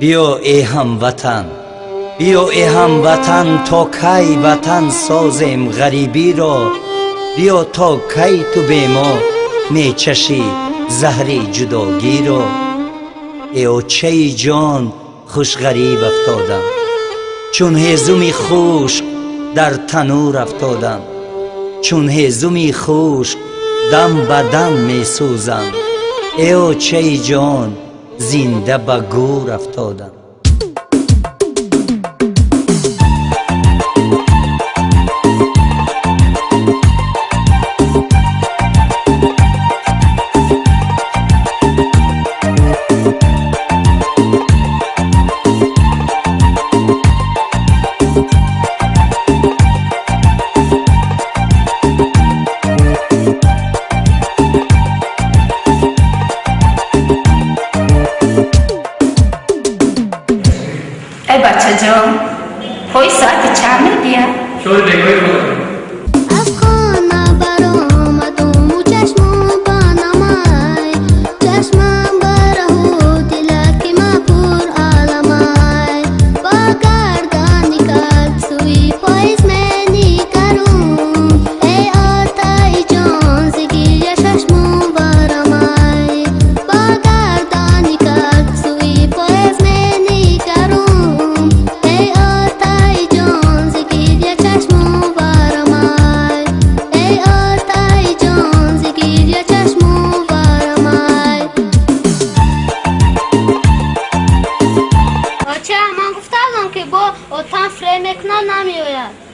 بیا ای هموطن، بیا ای هموطن، تا کی وطن سازیم غریبی را. بیا تا کی تو به ما می چشی زهر جداگی را. ای چه جان خوش غریب افتادم، چون هیزمی خشک در تنور افتادم. چون هیزمی خشک دم به دم می سوزم. ای چه جان زنده به گور افتادم. ای بچه جان، پای ساعت چند میدیا؟ شوی نگاهی رو اوتان فرمکنان نمی آید.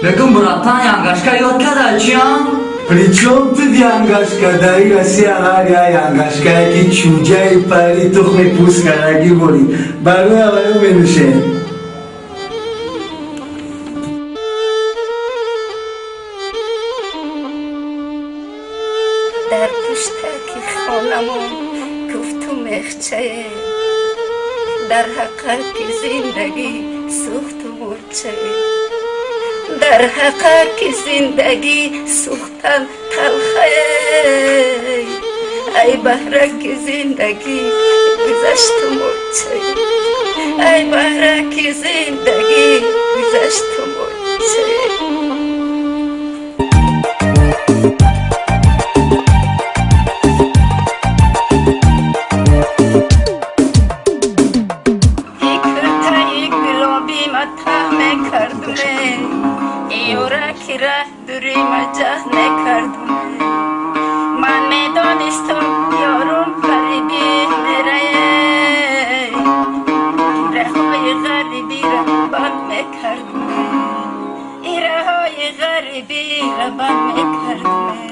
Lekin brattan yangashka yod kada chiyan? Причем тут янгашка, дари Россия лагеря янгашка, ки чужай пари тухме пускараги боли. Бару аваю менуше. در پشتک خانمان گفتم مخچه، در حقیقت زندگی سوخت و مرچه. در حقیقت زندگی سوختن تلخه، ای بهرک زندگی گذشت و مرچه. ای بهرک زندگی گذشت و مرچه. یورکی ره دوری مجه نکردم من میدانستم یارم غریبی میره های غریبی را بند میکردم ایره های غریبی را بند میکردم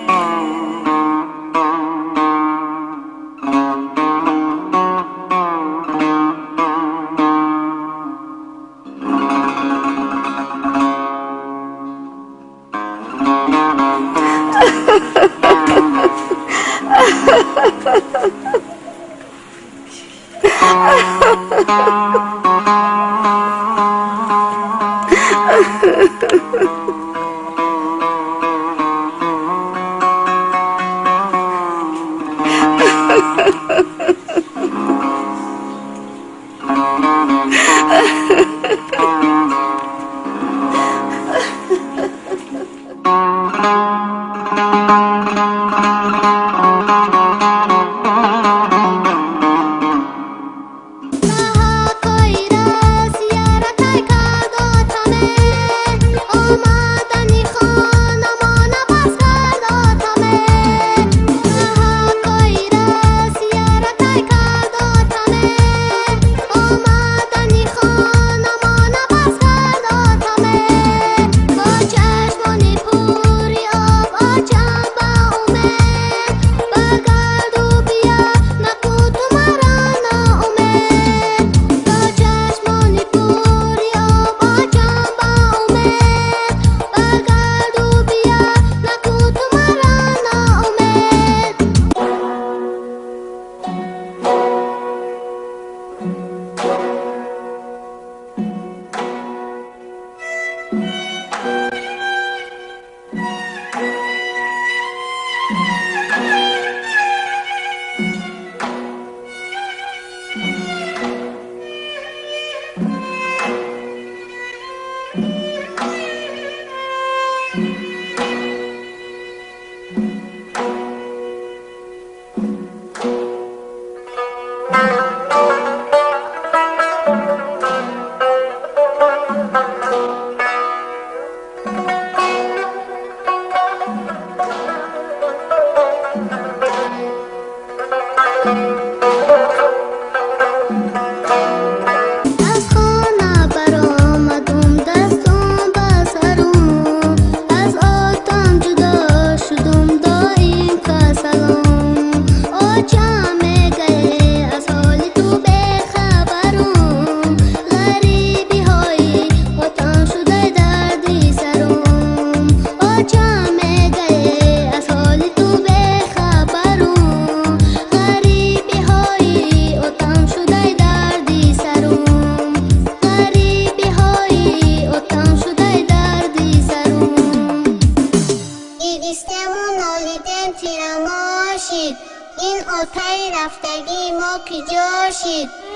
این آتای رفتگی ما کجا شد